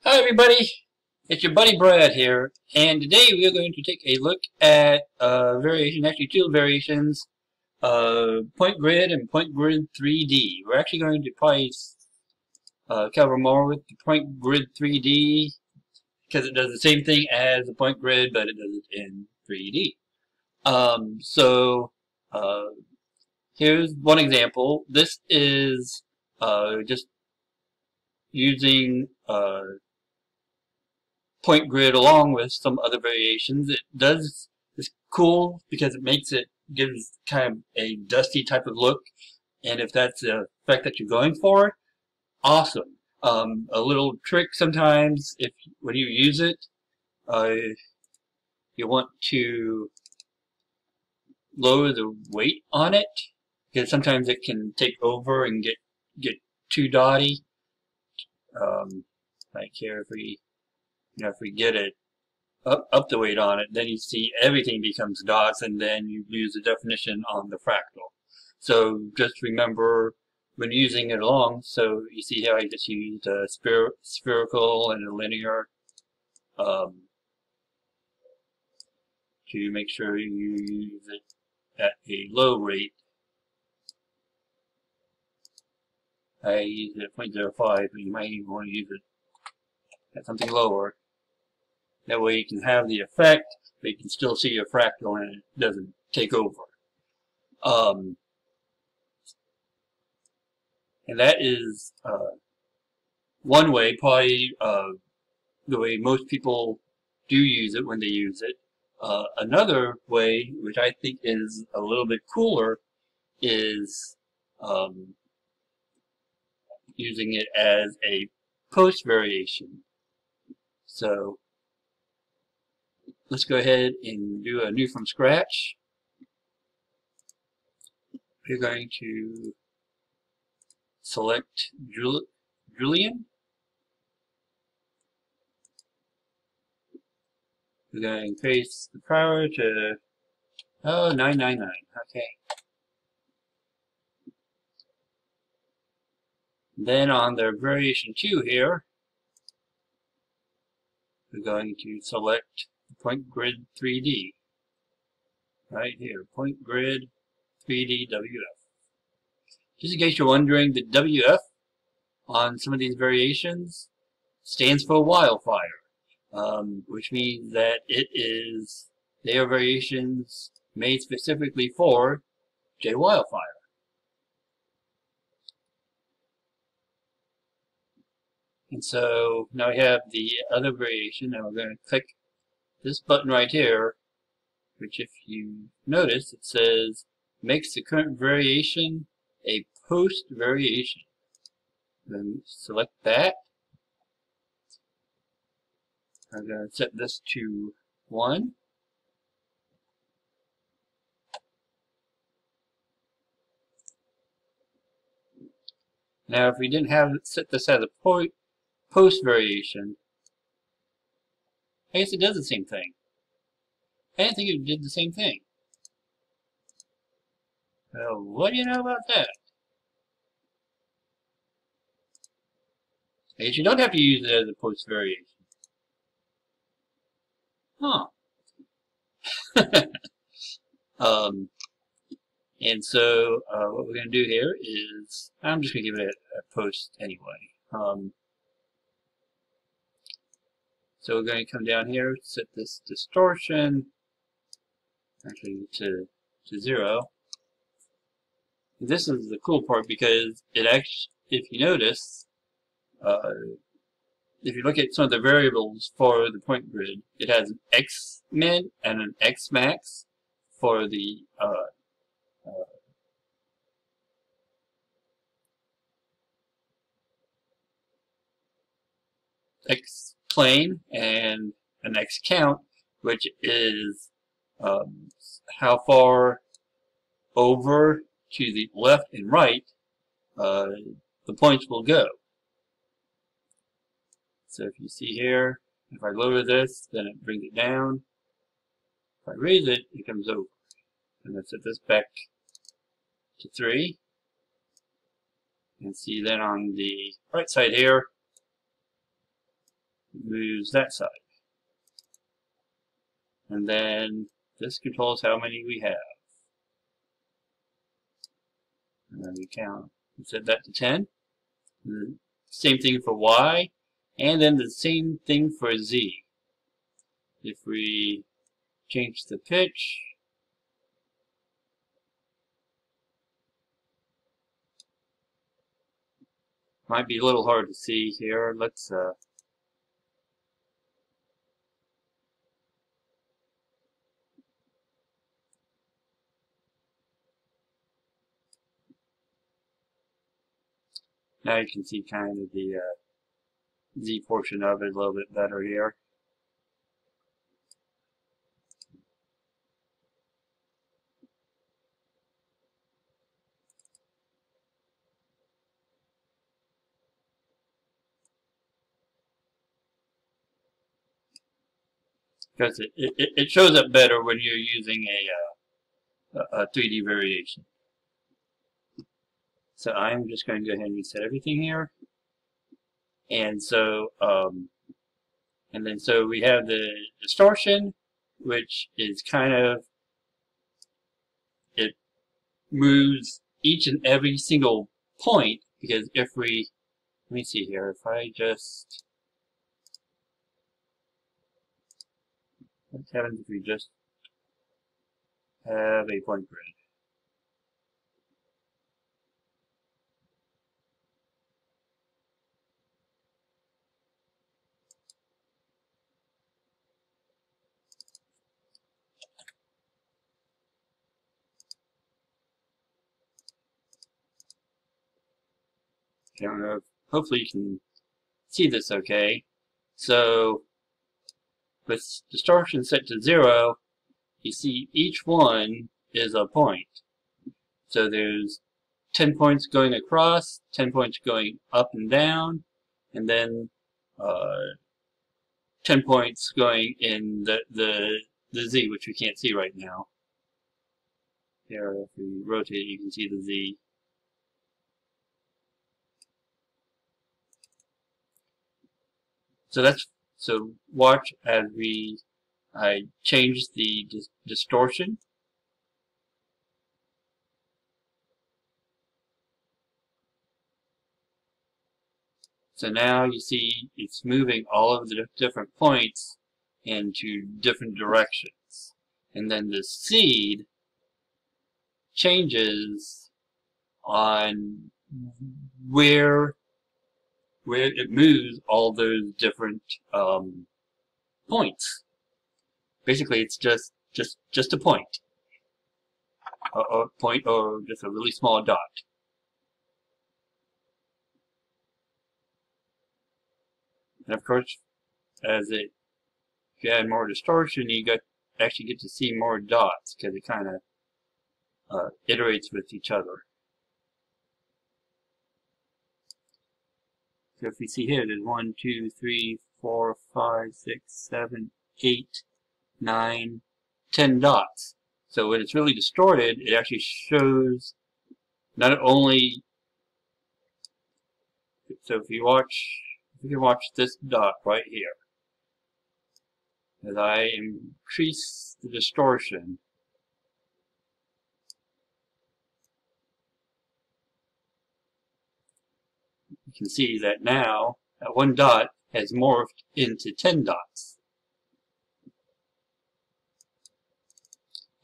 Hi everybody, it's your buddy Brad here, and today we are going to take a look at actually two variations, Point Grid and Point Grid 3D. We're actually going to probably cover more with the Point Grid 3D because it does the same thing as the Point Grid, but it does it in 3D. So here's one example. This is just using Point Grid along with some other variations. It's cool because gives kind of a dusty type of look, and if that's the effect that you're going for, awesome. A little trick sometimes, if when you use it, uh, you want to lower the weight on it because sometimes it can take over and get too dotty. Like here, if we get it up the weight on it, then you see everything becomes dots, and then you lose the definition on the fractal. So just remember when using it along, so you see how I just used a spherical and a linear to make sure you use it at a low rate. I used it at 0.05, but you might even want to use it at something lower. That way you can have the effect, but you can still see your fractal and it doesn't take over. And that is one way, probably the way most people do use it when they use it. Another way, which I think is a little bit cooler, is using it as a post variation. So let's go ahead and do a new from scratch. We're going to select Julian. We're going to increase the power to 999. Okay. Then on the variation 2 here, we're going to select the Point Grid 3D. Right here, Point Grid 3D WF. Just in case you're wondering, the WF on some of these variations stands for wildfire, which means that they are variations made specifically for J Wildfire. And so now we have the other variation, and we're going to click this button right here, which if you notice, it says makes the current variation a post variation. Then select that. I'm going to set this to 1. Now if we didn't have set this as a post variation, I guess it does the same thing. I didn't think it did the same thing. Well, what do you know about that? I guess you don't have to use it as a post variation. Huh. And so what we're going to do here is, I'm just going to give it a post anyway. So we're going to come down here, set this distortion actually to 0. This is the cool part because it actually, if you notice, if you look at some of the variables for the point grid, it has an X min and an X max for the X plane and an X count, which is how far over to the left and right the points will go. So if you see here, if I lower this, then it brings it down. If I raise it, it comes over. And then set this back to 3. And see then on the right side here, moves that side. And then this controls how many we have. And then we count. We set that to 10. And same thing for Y. And then the same thing for Z. If we change the pitch, might be a little hard to see here. Let's now you can see kind of the Z portion of it a little bit better here. Because it shows up better when you're using a 3D variation. So I'm just going to go ahead and reset everything here. And so, so we have the distortion, which is kind of, it moves each and every single point, because if we, let me see here, if I just, what happens if we just have a point grid? I don't know if, hopefully you can see this okay. So, with distortion set to 0, you see each one is a point. So there's 10 points going across, 10 points going up and down, and then 10 points going in the Z, which we can't see right now. Here, if we rotate it, you can see the Z. So watch as I change the distortion. So now you see it's moving all of the different points into different directions. And then the seed changes on where it moves all those different points. Basically, it's just a point, or just a really small dot. And of course, as you add more distortion, you actually get to see more dots because it kind of iterates with each other. So if we see here, there's 1, 2, 3, 4, 5, 6, 7, 8, 9, 10 dots. So when it's really distorted, it actually shows not only, so if you can watch this dot right here. As I increase the distortion, you can see that now that one dot has morphed into 10 dots.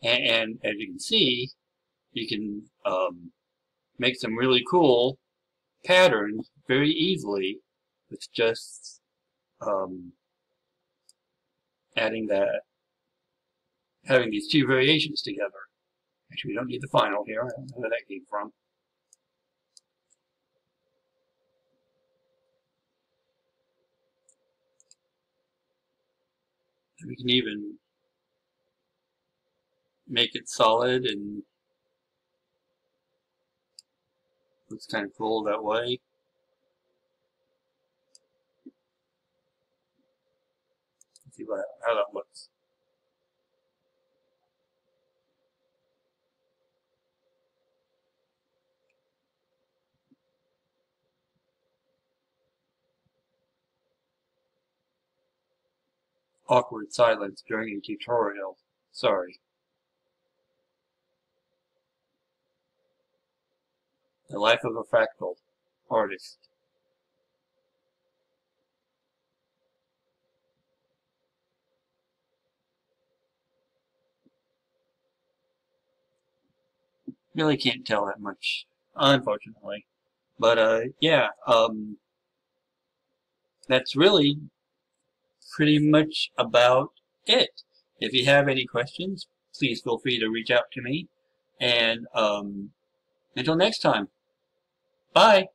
And as you can see, you can make some really cool patterns very easily with just having these two variations together. Actually, we don't need the final here. I don't know where that came from. We can even make it solid, and looks kind of cool that way. Let's see how that looks. awkward silence during a tutorial. Sorry. The life of a fractal artist. Really can't tell that much, unfortunately. But yeah, that's really pretty much about it. If you have any questions, please feel free to reach out to me. And until next time, bye.